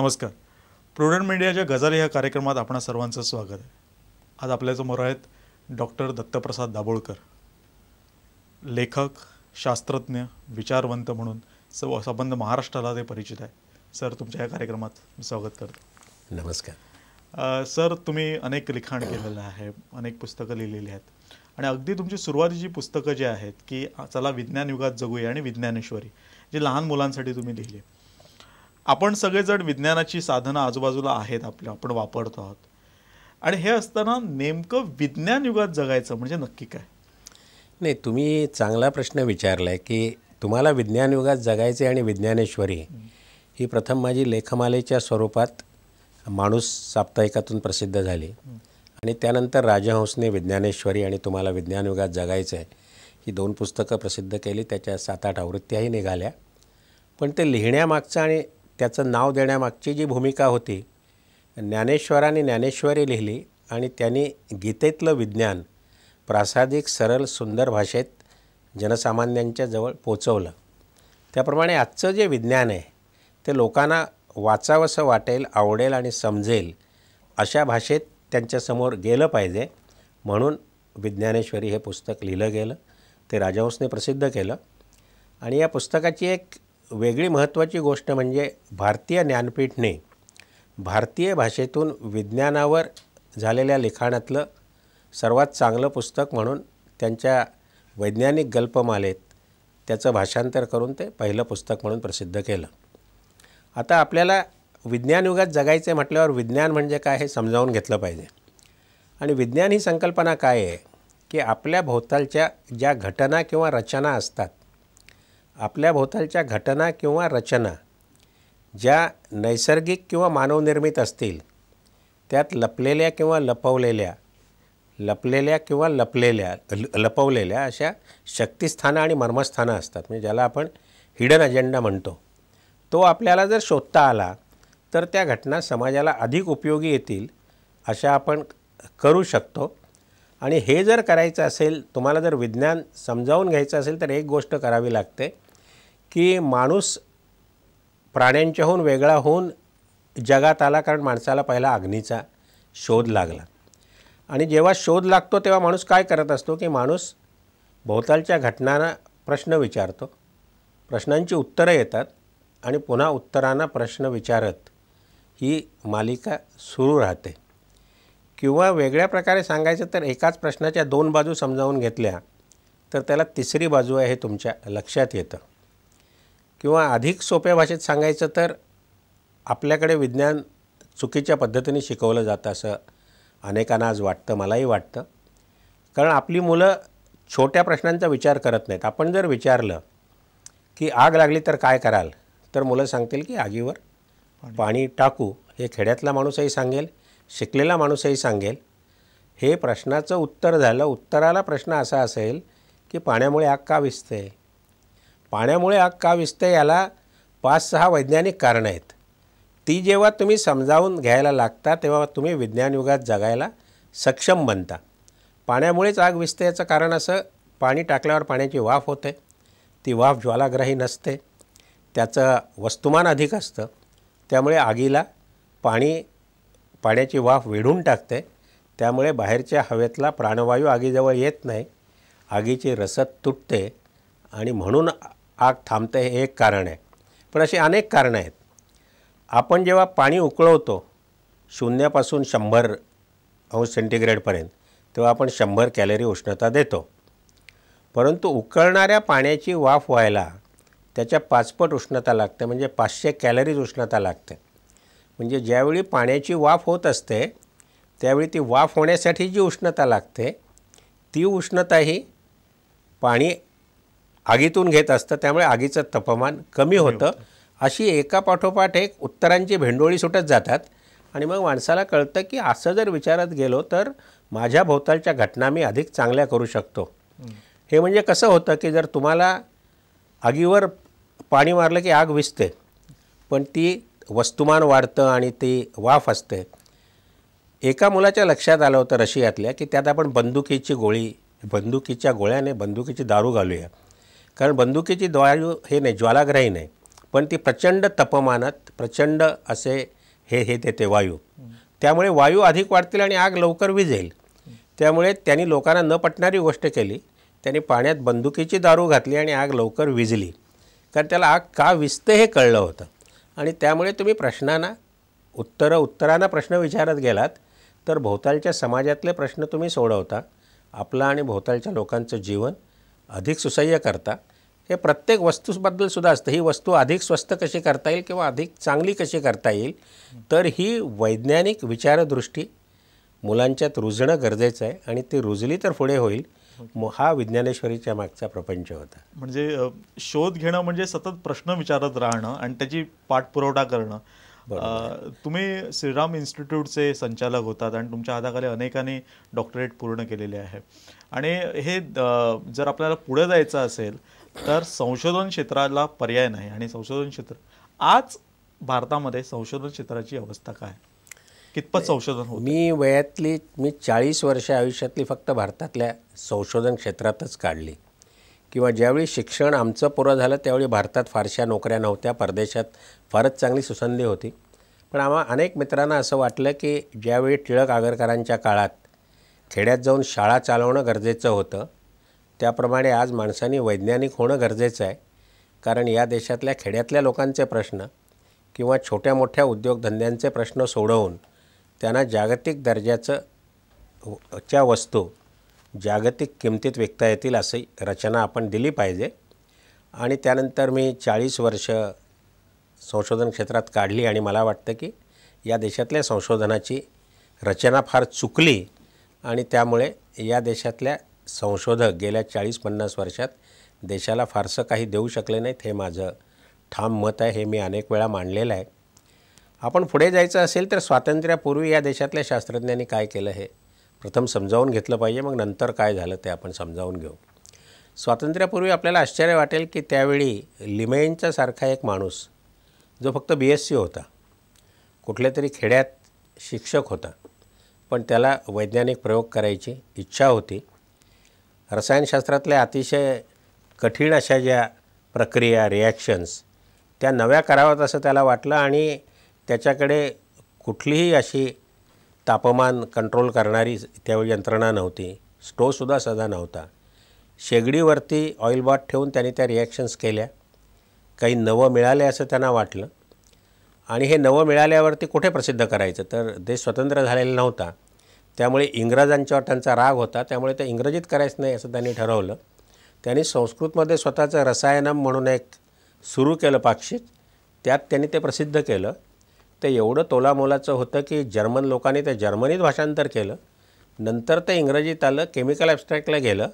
नमस्कार. प्रुडंट मीडियाच्या गजाली ह्या कार्यक्रमात आपणा सर्वांचं स्वागत आहे. आज आपल्यासमोर आहेत डॉक्टर दत्तप्रसाद दाभोळकर, लेखक, शास्त्रज्ञ, विचारवंत म्हणून संबंध महाराष्ट्राला ते परिचित आहे. सर, तुमच्या या कार्यक्रमात मी स्वागत करतो. नमस्कार. सर, तुम्ही अनेक लिखाण केलेलं आहे, अनेक पुस्तकं लिहिलेली आहेत आणि अगदी तुमची सुरुवातीची पुस्तकं जी आहेत की चला विज्ञान युगात जगूया आणि विज्ञानेश्वरी, जे लहान मुलांसाठी तुम्ही लिहिले. आपण सगळेजण विज्ञानाची साधनं आजूबाजूला आहेत आपल्या, आपण वापरतो आहोत आणि हे असताना नेमकं विज्ञान युगात जगायचं म्हणजे नक्की काय? नाही, तुम्ही चांगला प्रश्न विचारला आहे की तुम्हाला विज्ञान युगात जगायचे आणि विज्ञानेश्वरी ही प्रथम माझी लेखमालेच्या स्वरूपात माणूस साप्ताहिकातून प्रसिद्ध झाली आणि त्यानंतर राजहंसने विज्ञानेश्वरी आणि तुम्हाला विज्ञान युगात जगायचं आहे ही 2 पुस्तकं प्रसिद्ध केली. त्याच्या 7-8 आवृत्त्याही निघाल्या. पण ते लिहिण्यामागचं आणि त्याचं नाव देण्यामागची जी भूमिका होती, ज्ञानेश्वरांनी ज्ञानेश्वरी लिहिली आणि त्यांनी गीतेतलं विज्ञान प्रासादिक, सरळ, सुंदर भाषेत जनसामान्यांच्या जवळ पोचवलं. त्याप्रमाणे आजचं जे विज्ञान आहे ते लोकांना वाचावंसं वाटेल, आवडेल आणि समजेल अशा भाषेत त्यांच्यासमोर गेलं पाहिजे, म्हणून विज्ञानेश्वरी हे पुस्तक लिहिलं गेलं. ते राजहंसने प्रसिद्ध केलं आणि या पुस्तकाची एक वेगळी महत्त्वाची गोष्ट म्हणजे भारतीय ज्ञानपीठने भारतीय भाषेतून विज्ञानावर झालेल्या लिखाणातलं सर्वात चांगलं पुस्तक म्हणून त्यांच्या वैज्ञानिक गल्पमालेत त्याचं भाषांतर करून ते पहिलं पुस्तक म्हणून प्रसिद्ध केलं. आता आपल्याला विज्ञान युगात जगायचे म्हटल्यावर विज्ञान म्हणजे काय हे समजावून घेतलं पाहिजे. आणि विज्ञान ही संकल्पना काय आहे की आपल्या भोवतालच्या ज्या घटना किंवा रचना असतात, आपल्या भोवतालच्या घटना किंवा रचना ज्या नैसर्गिक किंवा मानवनिर्मित असतील, त्यात लपलेल्या किंवा लपवलेल्या अशा शक्तिस्थानं आणि मर्मस्थानं असतात, म्हणजे ज्याला आपण हिडन अजेंडा म्हणतो. तो आपल्याला जर शोधता आला तर त्या घटना समाजाला अधिक उपयोगी येतील अशा आपण करू शकतो. आणि हे जर करायचं असेल, तुम्हाला जर विज्ञान समजावून घ्यायचं असेल तर एक गोष्ट करावी लागते की माणूस प्राण्यांच्याहून वेगळा होऊन जगात आला, कारण माणसाला पहिला अग्नीचा शोध लागला. आणि जेव्हा शोध लागतो तेव्हा माणूस काय करत असतो की माणूस भोवतालच्या घटनांना प्रश्न विचारतो, प्रश्नांची उत्तरं येतात आणि पुन्हा उत्तरांना प्रश्न विचारत ही मालिका सुरू राहते. किंवा वेगळ्या प्रकारे सांगायचं तर एकाच प्रश्नाच्या 2 बाजू समजावून घेतल्या तर त्याला तिसरी बाजू आहे हे तुमच्या लक्षात येतं. किंवा अधिक सोप्या भाषेत सांगायचं तर आपल्याकडे विज्ञान चुकीच्या पद्धतीने शिकवलं जातं असं अनेकांना आज वाटतं, मलाही वाटतं. कारण आपली मुलं छोट्या प्रश्नांचा विचार करत नाहीत. आपण जर विचारलं की आग लागली तर काय कराल, तर मुलं सांगतील की आगीवर पाणी टाकू. हे खेड्यातला माणूसही सांगेल, शिकलेला माणूसही सांगेल. हे प्रश्नाचं उत्तर झालं. उत्तराला प्रश्न असा असेल की पाण्यामुळे आग का विझते. पाण्यामुळे आग का विझते याला 5-6 वैज्ञानिक कारणं आहेत. ती जेव्हा तुम्ही समजावून घ्यायला लागता तेव्हा तुम्ही विज्ञान युगात जगायला सक्षम बनता. पाण्यामुळेच आग विझते याचं कारण असं, पाणी टाकल्यावर पाण्याची वाफ होते, ती वाफ ज्वालाग्राही नसते, त्याचं वस्तुमान अधिक असतं, त्यामुळे आगीला पाण्याची वाफ वेढून टाकते, त्यामुळे बाहेरच्या हवेतला प्राणवायू आगीजवळ येत नाही, आगीची रसद तुटते आणि म्हणून आग थांबते. हे एक कारण आहे. पण अशी अनेक कारणं आहेत. आपण जेव्हा पाणी उकळवतो 0 ते 100°C तेव्हा आपण 100 कॅलरी उष्णता देतो. परंतु उकळणाऱ्या पाण्याची वाफ व्हायला त्याच्या 5 पट उष्णता लागते, म्हणजे 500 कॅलरीज उष्णता लागते. म्हणजे ज्यावेळी पाण्याची वाफ होत असते त्यावेळी ती वाफ होण्यासाठी जी उष्णता लागते ती उष्णताही पाणी आगीतून घेत असतं, त्यामुळे आगीचं तापमान कमी होतं. अशी एकापाठोपाठ एक उत्तरांची भेंडोळी सुटत जातात आणि मग माणसाला कळतं की असं जर विचारत गेलो तर माझ्या भोवतालच्या घटना मी अधिक चांगल्या करू शकतो. हे म्हणजे कसं होतं की जर तुम्हाला आगीवर पाणी मारलं की आग विझते, पण ती वस्तुमान वाढतं आणि ती वाफ असते. एका मुलाच्या लक्षात आलं होतं रशियातल्या की त्यात आपण बंदुकीच्या गोळ्याने बंदुकीची दारू घालूया, कारण बंदुकीची दारू हे नाही, ज्वालाग्राही नाही, पण ती प्रचंड तापमानात प्रचंड असे हे देते वायू, त्यामुळे वायू अधिक वाढतील आणि आग लवकर विझेल. त्यामुळे त्यांनी लोकांना न पटणारी गोष्ट केली, त्यांनी पाण्यात बंदुकीची दारू घातली आणि आग लवकर विझली, कारण त्याला आग का विझते हे कळलं होतं. आणि त्यामुळे तुम्ही प्रश्नांना उत्तरांना प्रश्न विचारत गेलात तर भोवतालच्या समाजातले प्रश्न तुम्ही सोडवता, आपलं आणि भोवतालच्या लोकांचं जीवन अधिक सुसह्य करता. हे प्रत्येक वस्तूबद्दल सुद्धा असतं. ही वस्तू अधिक स्वस्त कशी करता येईल किंवा अधिक चांगली कशी करता येईल, तर ही वैज्ञानिक विचारदृष्टी मुलांच्यात रुजणं गरजेचं आहे. आणि ती रुजली तर पुढे होईल. हा विज्ञानेश्वरीच्या मागचा प्रपंच होता. म्हणजे शोध घेणं म्हणजे सतत प्रश्न विचारत राहणं आणि त्याची पाठपुरवठा करणं. तुम्ही श्रीराम इन्स्टिट्यूटचे संचालक होतात आणि तुमच्या हाताखाली अनेकांनी डॉक्टरेट पूर्ण केलेले आहे. आणि हे जर आपल्याला पुढे जायचं असेल तर संशोधन क्षेत्राला पर्याय नाही. आणि संशोधन क्षेत्र आज भारतामध्ये संशोधन क्षेत्राची अवस्था काय, कितपत संशोधन होतं? मी 40 वर्ष आयुष्यातली फक्त भारतातल्या संशोधन क्षेत्रातच काढली. किंवा ज्यावेळी शिक्षण आमचं पुरं झालं त्यावेळी भारतात फारशा नोकऱ्या नव्हत्या, परदेशात फारच चांगली सुसंधी होती. पण अनेक मित्रांना असं वाटलं की ज्यावेळी टिळक आगरकरांच्या काळात खेड्यात जाऊन शाळा चालवणं गरजेचं होतं, त्याप्रमाणे आज माणसांनी वैज्ञानिक होणं गरजेचं आहे. कारण या देशातल्या खेड्यातल्या लोकांचे प्रश्न किंवा छोट्या मोठ्या उद्योगधंद्यांचे प्रश्न सोडवून त्यांना जागतिक दर्जाच्या वस्तू जागतिक किमतीत विकता येतील अशी रचना आपण दिली पाहिजे. आणि त्यानंतर मी 40 वर्ष संशोधन क्षेत्रात काढली आणि मला वाटतं की या देशातल्या संशोधनाची रचना फार चुकली आणि त्यामुळे या देशातल्या संशोधक गेल्या 40-50 वर्षात देशाला फारसं काही देऊ शकले नाहीत. हे माझं ठाम मत आहे. हे मी अनेक वेळा मांडलेलं आहे. आपण पुढे जायचं असेल तर स्वातंत्र्यापूर्वी या देशातल्या शास्त्रज्ञांनी काय केलं हे प्रथम समजावून घेतलं पाहिजे, मग नंतर काय झालं ते आपण समजावून घेऊ. स्वातंत्र्यापूर्वी आपल्याला आश्चर्य वाटेल की त्यावेळी लिमेंचा सारखा एक माणूस जो फक्त BSc होता, कुठल्या तरी खेड्यात शिक्षक होता, पण त्याला वैज्ञानिक प्रयोग करायची इच्छा होती. रसायनशास्त्रातल्या अतिशय कठीण अशा ज्या प्रक्रिया रिॲक्शन्स त्या नव्या कराव्यात असं त्याला वाटलं आणि त्याच्याकडे कुठलीही अशी तापमान कंट्रोल करणारी त्यावेळी यंत्रणा नव्हती. स्टोवसुद्धा साधा नव्हता. शेगडीवरती ऑइल बाथ ठेवून त्यांनी त्या रिॲक्शन्स केल्या. काही नवं मिळाले असं त्यांना वाटलं आणि हे नवं मिळाल्यावरती कुठे प्रसिद्ध करायचं, तर देश स्वतंत्र झालेला नव्हता. त्यामुळे इंग्रजांच्यावर त्यांचा राग होता, त्यामुळे ते इंग्रजीत करायचं नाही असं त्यांनी ठरवलं. त्यांनी संस्कृतमध्ये स्वतःचं रसायनम म्हणून एक सुरू केलं पाक्षिक, त्यात त्यांनी ते प्रसिद्ध केलं. ते एवढं तोलामोलाचं होतं की जर्मन लोकांनी ते जर्मनीत भाषांतर केलं. नंतर ते इंग्रजीत आलं, केमिकल ॲब्स्ट्रॅक्टला गेलं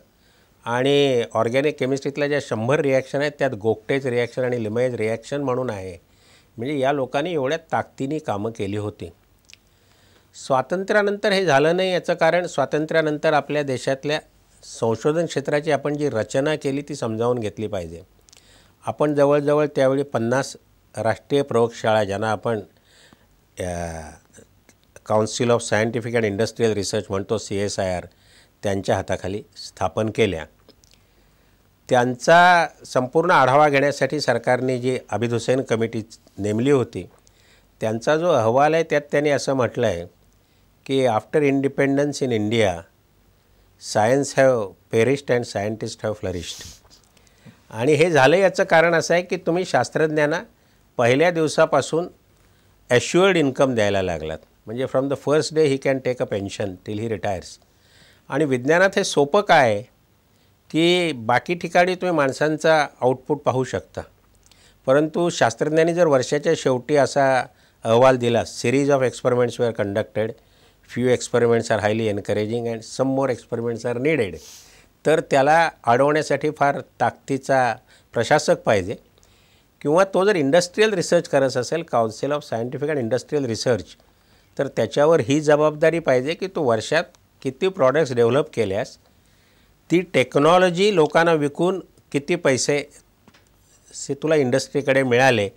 आणि ऑर्गॅनिक केमिस्ट्रीतल्या ज्या 100 रिॲक्शन आहेत त्यात गोगटेज रिॲक्शन आणि लिमेज रिॲक्शन म्हणून आहे. म्हणजे या लोकांनी एवढ्या ताकदीने कामं केली होती. स्वातंत्र्यानंतर हे झालं नाही. याचं कारण स्वातंत्र्यानंतर आपल्या देशातल्या संशोधन क्षेत्राची आपण जी रचना केली ती समजावून घेतली पाहिजे. आपण जवळजवळ त्यावेळी 50 राष्ट्रीय प्रयोगशाळा ज्यांना आपण council of scientific and industrial research म्हणतो CSIR त्यांच्या हाताखाली स्थापन केल्या. त्यांचा संपूर्ण आढावा घेण्यासाठी सरकारने जी आबिद हुसेन कमिटी नेमली होती त्यांचा जो अहवाल आहे त्यात त्यांनी असं म्हटलं आहे की after independence in India science have perished and scientist have flourished. आणि हे झालं याचं कारण असं आहे की तुम्ही शास्त्रज्ञांना पहिल्या दिवसापासून ॲश्युअर्ड इन्कम द्यायला लागलात. म्हणजे from the first day he can take a pension till he retires. आणि विज्ञानात हे सोपं काय आहे की बाकी ठिकाणी तुम्ही माणसांचा आउटपुट पाहू शकता, परंतु शास्त्रज्ञांनी जर वर्षाच्या शेवटी असा अहवाल दिला, series of experiments were conducted, few experiments are highly encouraging and some more experiments are needed, तर त्याला अडवण्यासाठी फार ताकदीचा प्रशासक पाहिजे. किंवा तो जर इंडस्ट्रियल रिसर्च करत असेल, council of scientific and industrial research, तर त्याच्यावर ही जबाबदारी पाहिजे की तो वर्षात किती प्रॉडक्ट्स डेव्हलप केल्यास ती टेक्नॉलॉजी लोकांना विकून किती पैसे तुला इंडस्ट्रीकडे मिळाले,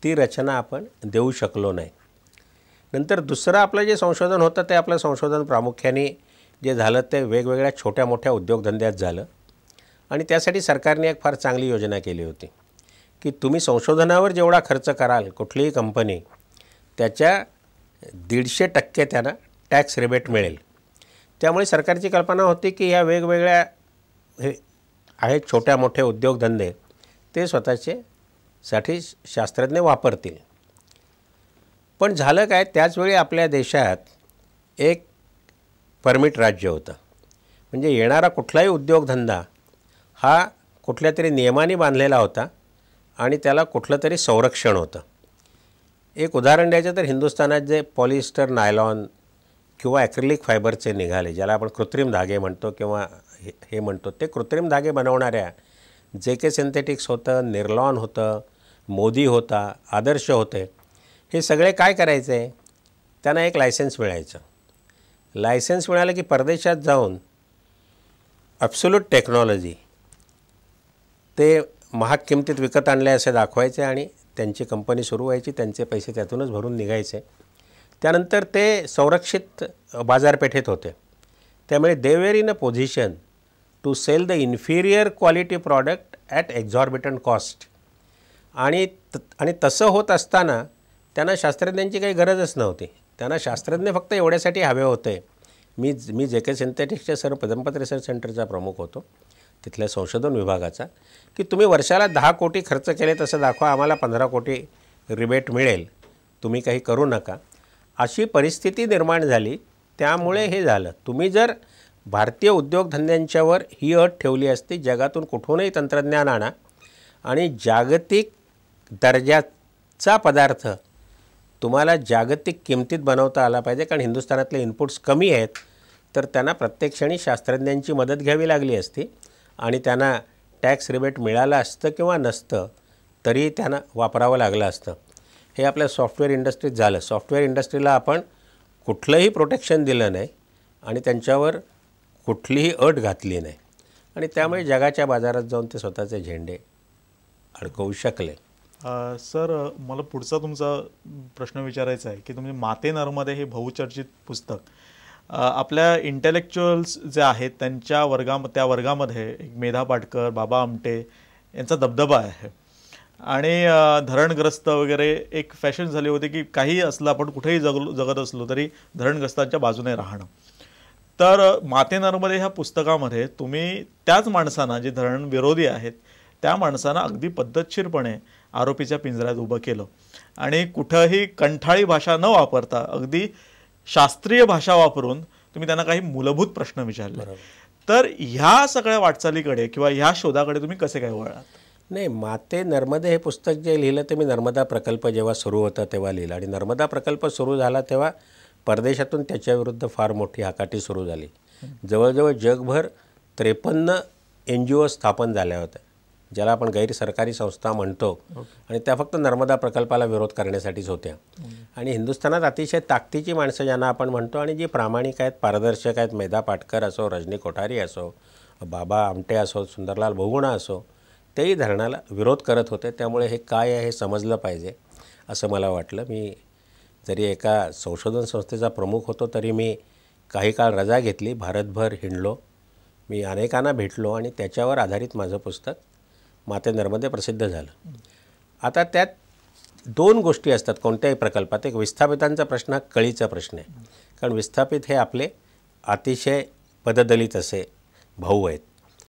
ती रचना आपण देऊ शकलो नाही. नंतर दुसरं आपलं जे संशोधन होतं ते आपलं संशोधन प्रामुख्याने जे झालं ते वेगवेगळ्या छोट्या मोठ्या उद्योगधंद्यात झालं. आणि त्यासाठी सरकारने एक फार चांगली योजना केली होती की तुम्ही संशोधनावर जेवढा खर्च कराल कुठलीही कंपनी, त्याच्या 150% त्यांना टॅक्स रिबेट मिळेल. त्यामुळे सरकारची कल्पना होती की ह्या वेगवेगळ्या हे आहेत छोट्या मोठे उद्योगधंदे ते स्वतःसाठी शास्त्रज्ञ वापरतील. पण झालं काय, त्याचवेळी आपल्या देशात एक परमिट राज्य होतं. म्हणजे येणारा कुठलाही उद्योगधंदा हा कुठल्या तरी नियमाने बांधलेला होता आणि त्याला कुठलं तरी संरक्षण होतं. एक उदाहरण द्यायचं तर हिंदुस्थानात जे पॉलिस्टर, नायलॉन किंवा ॲक्रिलिक फायबरचे निघाले, ज्याला आपण कृत्रिम धागे म्हणतो किंवा हे म्हणतो, ते कृत्रिम धागे बनवणाऱ्या JK सिंथेटिक्स होतं, निर्लॉन होतं, मोदी होता, आदर्श होते, हे सगळे काय करायचे, त्यांना एक लायसन्स मिळायचं. लायसन्स मिळालं की परदेशात जाऊन ॲब्सोल्यूट टेक्नॉलॉजी ते महाग किमतीत विकत आणले असे दाखवायचे आणि त्यांची कंपनी सुरू व्हायची, त्यांचे पैसे त्यातूनच भरून निघायचे. त्यानंतर ते संरक्षित बाजारपेठेत होते. त्यामुळे they were in a position to sell the inferior quality product at exorbitant cost. आणि तसं होत असताना त्यांना शास्त्रज्ञांची काही गरजच नव्हती. त्यांना शास्त्रज्ञ फक्त एवढ्यासाठी हवे होते. मी JK सिंथेटिक्सच्या पदमपत रिसर्च सेंटरचा प्रमुख होतो, तिथल्या संशोधन विभागाचा, की तुम्ही वर्षाला 10 कोटी खर्च केले तसं दाखवा, आम्हाला 15 कोटी रिबेट मिळेल, तुम्ही काही करू नका. अशी परिस्थिती निर्माण झाली. त्यामुळे हे झालं. तुम्ही जर भारतीय उद्योगधंद्यांच्यावर ही अट ठेवली असती, जगातून कुठूनही तंत्रज्ञान आणा आणि जागतिक दर्जाचा पदार्थ तुम्हाला जागतिक किमतीत बनवता आला पाहिजे, कारण हिंदुस्थानातले इनपुट्स कमी आहेत, तर त्यांना प्रत्येक क्षणी शास्त्रज्ञांची मदत घ्यावी लागली असती आणि त्यांना टॅक्स रिबेट मिळालं असतं किंवा नसतं तरी त्यांना वापरावं लागलं असतं. हे आपल्या सॉफ्टवेअर इंडस्ट्रीत झालं. सॉफ्टवेअर इंडस्ट्रीला आपण कुठलंही प्रोटेक्शन दिलं नाही आणि त्यांच्यावर कुठलीही अट घातली नाही आणि त्यामुळे जगाच्या बाजारात जाऊन ते स्वतःचे झेंडे अडकवू शकले. सर, मला पुढचा तुमचा प्रश्न विचारायचा आहे की तुम्ही माते नर्मदे हे बहुचर्चित पुस्तक आपल्या इंटेलेक्च्युअल्स जे आहेत त्या वर्गामध्ये एक मेधा पाटकर, बाबा आमटे यांचा दबदबा आहे आणि धरणग्रस्त वगैरे एक फॅशन झाली होती की काही असलं, आपण कुठेही जगत असलो तरी धरणग्रस्तांच्या बाजूने राहणं. तर माते नर्मदे ह्या पुस्तकामध्ये तुम्ही त्याच माणसांना, जे धरण विरोधी आहेत, त्या माणसांना अगदी पद्धतशीरपणे आरोपीच्या पिंजऱ्यात उभं केलं आणि कुठंही कंठाळी भाषा न वापरता अगदी शास्त्रीय भाषा वापरून तुम्ही त्यांना काही मूलभूत प्रश्न विचारले. तर ह्या सगळ्या वाटचालीकडे किंवा ह्या शोधाकडे तुम्ही कसे काय वळलात? नाही, माते नर्मदे हे पुस्तक जे लिहिलं ते मी नर्मदा प्रकल्प जेव्हा सुरू होता तेव्हा लिहिलं आणि नर्मदा प्रकल्प सुरू झाला तेव्हा परदेशातून त्याच्याविरुद्ध फार मोठी हाकाटी सुरू झाली. जवळजवळ जगभर 53 NGO स्थापन झाल्या होत्या, ज्याला आपण गैरसरकारी संस्था म्हणतो आणि त्या फक्त नर्मदा प्रकल्पाला विरोध करण्यासाठीच होत्या. आणि हिंदुस्थानात अतिशय ताकदीची माणसं ज्यांना आपण म्हणतो आणि जी प्रामाणिक आहेत, पारदर्शक आहेत, मेधा पाटकर असो, रजनी कोठारी असो, बाबा आमटे असो, सुंदरलाल बहुगुणा असो, तेही धरणाला विरोध करत होते. त्यामुळे हे काय आहे हे समजलं पाहिजे असं मला वाटलं. मी जरी एका संशोधन संस्थेचा प्रमुख होतो तरी मी काही काळ रजा घेतली, भारतभर हिंडलो, मी अनेकांना भेटलो आणि त्याच्यावर आधारित माझं पुस्तक माते नर्मदे प्रसिद्ध झालं. आता त्यात 2 गोष्टी असतात कोणत्याही प्रकल्पात. एक विस्थापितांचा प्रश्न हा कळीचा प्रश्न आहे, कारण विस्थापित हे आपले अतिशय पददलित असे भाऊ आहेत